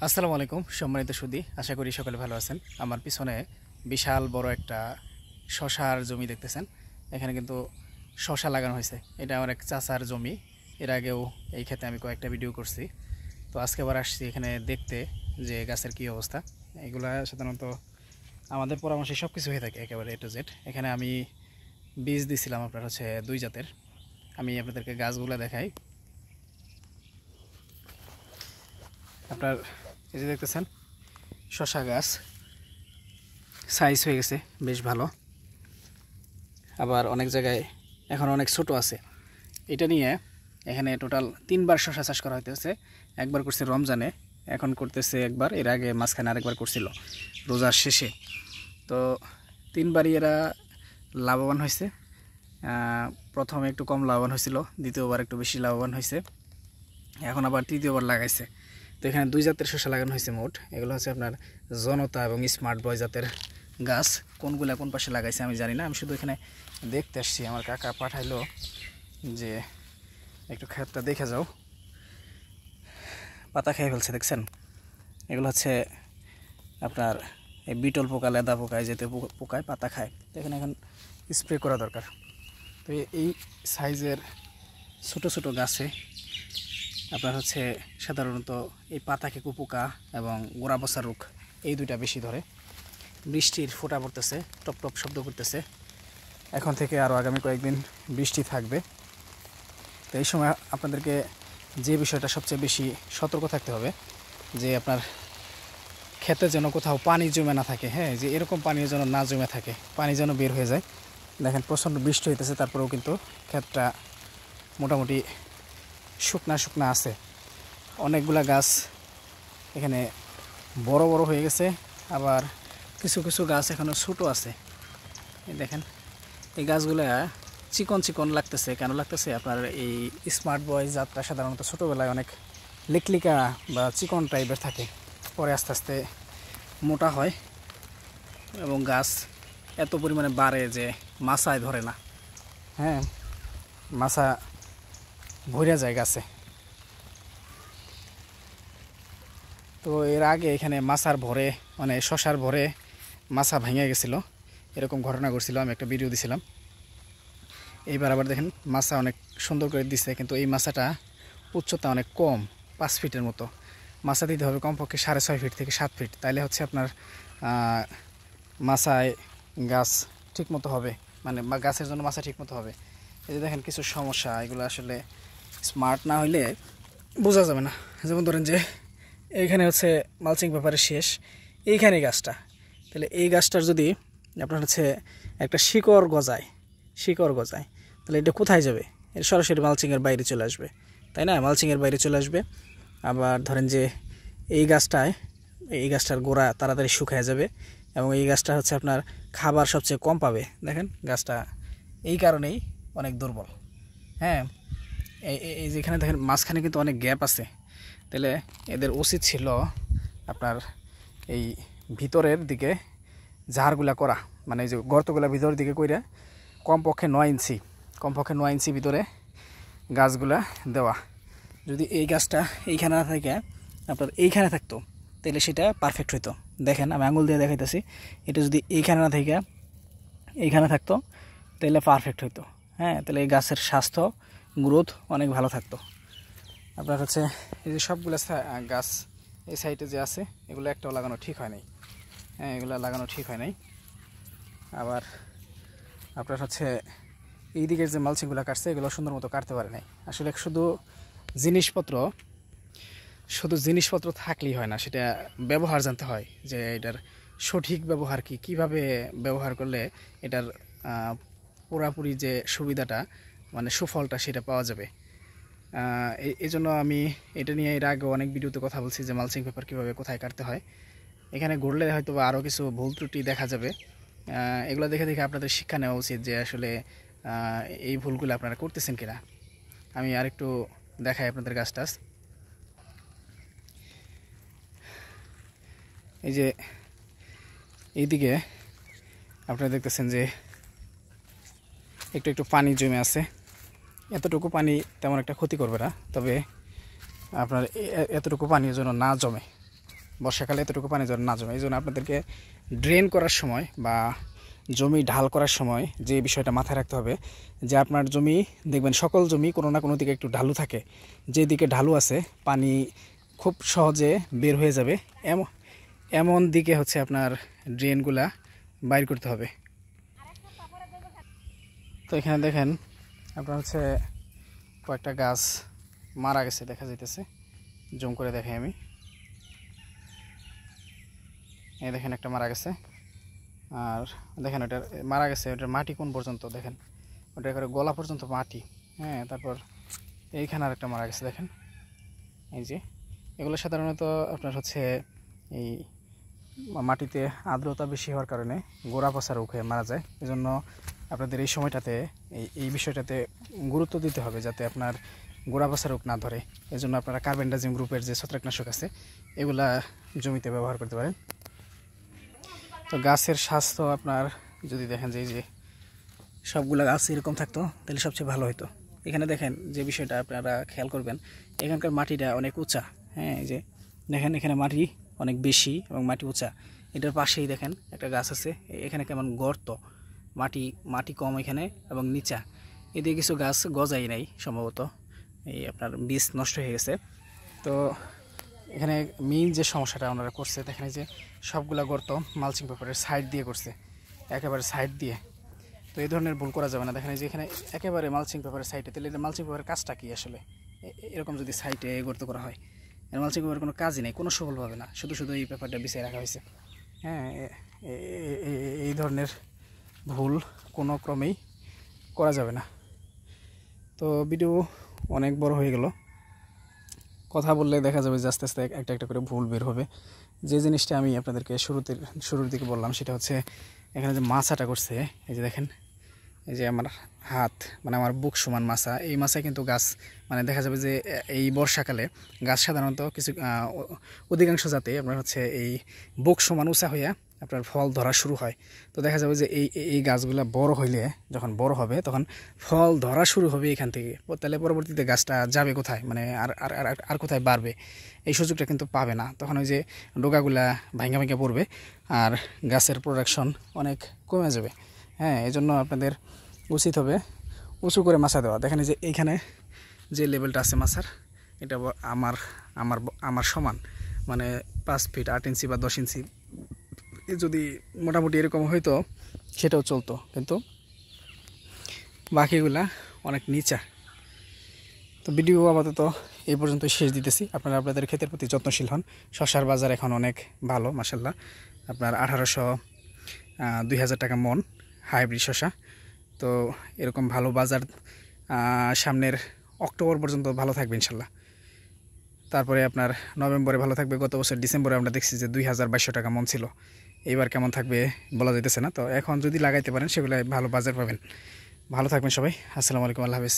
আসসালামু আলাইকুম সম্মানিত সুধী, আশা করি সকলে ভালো আছেন। আমার পিছনে বিশাল বড় একটা শশার জমি দেখতেছেন। এখানে কিন্তু শশা লাগানো হয়েছে। এটা আমার এক চাচার জমি। এর আগেও এই ক্ষেত্রে আমি কয়েকটা ভিডিও করছি। তো আজকে আবার আসছি এখানে দেখতে যে গাছের কী অবস্থা। এগুলা সাধারণত আমাদের পরামর্শে সব কিছু হয়ে থাকে একেবারে A to Z। এখানে আমি বীজ দিছিলাম আপনার হচ্ছে 2 জাতের। আমি আপনাদেরকে গাছগুলো দেখাই। আপনার এই যে দেখতেছেন শশা গাছ সাইজ হয়ে গেছে বেশ ভালো, আবার অনেক জায়গায় এখন অনেক ছোট আছে। এটা নিয়ে এখানে টোটাল 3বার শশা চাষ করা হইতেছে। একবার করছে রমজানে, এখন করতেছে একবার, এর আগে মাঝখানে আরেকবার করছিল রোজার শেষে। তো 3বারই এরা লাভবান হয়েছে। প্রথমে একটু কম লাভবান হয়েছিল, দ্বিতীয়বার একটু বেশি লাভবান হয়েছে, এখন আবার তৃতীয়বার লাগাইছে। তো এখানে 2 জাতের শসা লাগানো হয়েছে মোট। এগুলো হচ্ছে আপনার জনতা এবং স্মার্ট বয় জাতের গাছ। কোনগুলা কোন পাশে লাগাইছে আমি জানি না, আমি শুধু এখানে দেখতে আসছি। আমার কাকা পাঠাইলো যে একটু ক্ষেতটা দেখে যাও। পাতা খেয়ে ফেলছে দেখছেন। এগুলো হচ্ছে আপনার এই বিটল পোকা, লেদা পোকায় যেতে পোকায় পাতা খায়। তো এখানে এখন স্প্রে করা দরকার। তো এই সাইজের ছোট ছোট গাছে আপনার হচ্ছে সাধারণত এই পাতা খেকু পোকা এবং গোড়া পচা রোগ, এই দুইটা বেশি ধরে। বৃষ্টির ফোঁটা পড়তেছে, টপ টপ শব্দ করতেছে। এখন থেকে আরও আগামী কয়েকদিন বৃষ্টি থাকবে। তো এই সময় আপনাদেরকে যে বিষয়টা সবচেয়ে বেশি সতর্ক থাকতে হবে, যে আপনার ক্ষেতে যেন কোথাও পানি জমে না থাকে। হ্যাঁ, যে এরকম পানি যেন না জমে থাকে, পানি যেন বের হয়ে যায়। দেখেন প্রচণ্ড বৃষ্টি হইতেছে, তারপরেও কিন্তু ক্ষেতটা মোটামুটি শুকনা শুকনা আছে। অনেকগুলা গাছ এখানে বড় বড় হয়ে গেছে, আবার কিছু কিছু গাছ এখনও ছোটো আছে। দেখেন এই গাছগুলা চিকন চিকন লাগতেছে। কেন লাগতেছে? আপনার এই স্মার্ট বয় জাতটা সাধারণত ছোটোবেলায় অনেক লিকলিকা বা চিকন টাইপের থাকে, পরে আস্তে আস্তে মোটা হয় এবং গাছ এত পরিমাণে বাড়ে যে মাছায় ধরে না। হ্যাঁ, মাছা ভরে যায় গাছে। তো এর আগে এখানে মাছার ভরে, মানে শশার ভরে মাছা ভেঙে গেছিলো, এরকম ঘটনা ঘটছিল। আমি একটা ভিডিও দিছিলাম। এইবার আবার দেখেন মাছা অনেক সুন্দর করে দিচ্ছে, কিন্তু এই মাছাটা উচ্চতা অনেক কম, 5 ফিটের মতো। মাছা দিতে হবে কমপক্ষে 6.5 ফিট থেকে 7 ফিট, তাইলে হচ্ছে আপনার মাছায় গাছ ঠিক মতো হবে, মানে গাছের জন্য মাছা ঠিক মতো হবে। এই যে দেখেন কিছু সমস্যা, এগুলো আসলে স্মার্ট না হইলে বোঝা যাবে না। যেমন ধরেন যে এইখানে হচ্ছে মালচিং পেপারের শেষ, এইখানে গাছটা, তাহলে এই গাছটার যদি আপনার হচ্ছে একটা শিকড় গজায়, তাহলে এটা কোথায় যাবে? এটা সরাসরি মালচিংয়ের বাইরে চলে আসবে, তাই না? মালচিংয়ের বাইরে চলে আসবে। আবার ধরেন যে এই গাছটার গোড়া তাড়াতাড়ি শুকিয়ে যাবে, এবং এই গাছটা হচ্ছে আপনার খাবার সবচেয়ে কম পাবে। দেখেন গাছটা এই কারণেই অনেক দুর্বল। হ্যাঁ, এই যেখানে দেখেন মাঝখানে কিন্তু অনেক গ্যাপ আছে। তাহলে এদের উচিত ছিল আপনার এই ভিতরের দিকে ঝাড়গুলা করা, মানে এই যে গর্তগুলা ভিতরের দিকে কইরা কমপক্ষে 9 ইঞ্চি ভিতরে গাছগুলা দেওয়া। যদি এই গাছটা এইখানে না থাকে, আপনার এইখানে থাকতো, তাহলে সেটা পারফেক্ট হইতো। দেখেন আমি আঙুল দিয়ে দেখাইতেছি, এটা যদি এইখানে না থাকে এইখানে থাকতো, তাহলে পারফেক্ট হইতো। হ্যাঁ, তাহলে এই গাছের স্বাস্থ্য গ্রোথ অনেক ভালো থাকতো। আপনার হচ্ছে এই যে সবগুলো গাছ এই সাইডে যে আছে, এগুলো একটাও লাগানো ঠিক হয় নাই। হ্যাঁ, এগুলো লাগানো ঠিক হয় নাই। আবার আপনার হচ্ছে এই দিকের যে মালচিংগুলো কাটছে, এগুলো সুন্দর মতো কাটতে পারে নাই। আসলে শুধু জিনিসপত্র থাকলেই হয় না, সেটা ব্যবহার জানতে হয়, যে এটার সঠিক ব্যবহার কি, কিভাবে ব্যবহার করলে এটার পুরাপুরি যে সুবিধাটা, মানে সুফলটা, সেটা পাওয়া যাবে। এই জন্য আমি এটা নিয়ে এর আগে অনেক ভিডিওতে কথা বলছি যে মালচিং পেপার কীভাবে কোথায় কাটতে হয়। এখানে ঘুরলে হয়তো বা আরও কিছু ভুল ত্রুটি দেখা যাবে। এগুলো দেখে দেখে আপনাদের শিক্ষা নেওয়া উচিত যে আসলে এই ভুলগুলো আপনারা করতেছেন কিনা। আমি আরেকটু দেখাই আপনাদের গাছ টাছ। এই যে এইদিকে আপনারা দেখতেছেন যে একটু একটু পানি জমে আছে। এতটুকু পানি তেমন একটা ক্ষতি করবে না, তবে আপনার এতটুকু পানির জন্য না জমে, বর্ষাকালে এতটুকু পানি যেন না জমে। এই জন্য আপনাদেরকে ড্রেন করার সময় বা জমি ঢাল করার সময় যে বিষয়টা মাথায় রাখতে হবে যে আপনার জমি দেখবেন সকল জমি কোনো না কোনো দিকে একটু ঢালু থাকে, যেদিকে ঢালু আছে পানি খুব সহজে বের হয়ে যাবে এমন এমন দিকে হচ্ছে আপনার ড্রেনগুলা বাইর করতে হবে। তো এখানে দেখেন আপনার হচ্ছে কয়েকটা গাছ মারা গেছে দেখা যাইতেছে, জুম করে দেখাই আমি। এই দেখেন একটা মারা গেছে, আর দেখেন ওটা মারা গেছে, ওটার মাটি কোন পর্যন্ত দেখেন, ওটা করে গলা পর্যন্ত মাটি। হ্যাঁ, তারপর এইখানে আরেকটা মারা গেছে দেখেন। এই যে এগুলো সাধারণত আপনার হচ্ছে এই মাটিতে আর্দ্রতা বেশি হওয়ার কারণে গোড়া পচা রোগ হয়ে মারা যায়। এজন্য আপনাদের এই সময়টাতে এই বিষয়টাতে গুরুত্ব দিতে হবে যাতে আপনার গোড়া পচা রোগ না ধরে। এজন্য আপনারা কার্বেন্ডাজিম গ্রুপের যে ছত্রাকনাশক আছে এগুলা জমিতে ব্যবহার করতে পারেন। তো গাছের স্বাস্থ্য আপনার যদি দেখেন যে এই যে সবগুলা গাছ এরকম থাকতো তাহলে সবচেয়ে ভালো হতো। এখানে দেখেন যে বিষয়টা আপনারা খেয়াল করবেন, এখানকার মাটিটা অনেক উঁচা। হ্যাঁ, এই যে দেখেন এখানে মাটি অনেক বেশি এবং মাটি উঁচা। এটার পাশেই দেখেন একটা গাছ আছে, এখানে কেমন গর্ত, মাটি কম এখানে এবং নিচা। এদিকে কিছু গাছ গজাই নাই সম্ভবত, এই আপনার বীজ নষ্ট হয়ে গেছে। তো এখানে মেইন যে সমস্যাটা ওনারা করছে দেখেন যে সবগুলা গর্ত মালচিং পেপারের সাইড দিয়ে করছে, একেবারে সাইড দিয়ে। তো এই ধরনের ভুল করা যাবে না। দেখেন যে এখানে একেবারে মালচিং পেপারের সাইডে, তাহলে এটা মালচিং পেপারের কাজটা কি আসলে? এরকম যদি সাইডে গর্ত করা হয়, এর মালচিং পেপারের কোনো কাজই নেই, কোনো সফল হবে না, শুধু শুধু এই পেপারটা বিছিয়ে রাখা হয়েছে। হ্যাঁ, এই ধরনের ভুল কোনো ক্রমেই করা যাবে না। তো ভিডিও অনেক বড় হয়ে গেল, কথা বললে দেখা যাবে যে আস্তে আস্তে একটা একটা করে ভুল বের হবে। যে জিনিসটা আমি আপনাদেরকে শুরুর দিকে বললাম সেটা হচ্ছে এখানে যে মাছাটা করছে, এই যে দেখেন, এই যে আমার হাত মানে আমার বুক সমান মাছা, এই মাছায় কিন্তু গাছ মানে দেখা যাবে যে এই বর্ষাকালে গাছ সাধারণত কিছু অধিকাংশ জাতে আপনার হচ্ছে এই বুক সমান উঁচা হইয়া আপনার ফল ধরা শুরু হয়। তো দেখা যাবে যে এই গাছগুলা বড় হইলে, যখন বড় হবে তখন ফল ধরা শুরু হবে এখান থেকে। তাহলে পরবর্তীতে গাছটা যাবে কোথায়, মানে আর কোথায় বাড়বে, এই সুযোগটা কিন্তু পাবে না। তখন ওই যে ডোকাগুলা ভাঙা ভাঙা পড়বে আর গাছের প্রোডাকশন অনেক কমে যাবে। হ্যাঁ, এই জন্য আপনাদের উচিত হবে উঁচু করে মাছা দেওয়া। দেখেন যে এইখানে যে লেভেলটা আছে মাছার, এটা আমার আমার আমার সমান, মানে 5 ফিট 8 ইঞ্চি বা 10 ইঞ্চি যদি মোটামুটি এরকম হইতো সেটাও চলতো, কিন্তু বাকিগুলা অনেক নিচা। তো ভিডিও আপাতত এই পর্যন্ত শেষ দিতেছি। আপনারা আপনাদের ক্ষেতের প্রতি যত্নশীল হন। শশার বাজার এখন অনেক ভালো মাশাল্লাহ, আপনার 1800-2000 টাকা মন হাইব্রিড শশা। তো এরকম ভালো বাজার সামনের অক্টোবর পর্যন্ত ভালো থাকবে ইনশাল্লাহ। তারপরে আপনার নভেম্বরে ভালো থাকবে। গত বছর ডিসেম্বরে আমরা দেখছি যে 2200 টাকা মন ছিল, এইবার কেমন থাকবে বলা যাইতেছে না। তো এখন যদি লাগাইতে পারেন সেগুলো ভালো বাজার পাবেন। ভালো থাকবেন সবাই, আসসালামু আলাইকুম, আল্লাহ হাফেজ।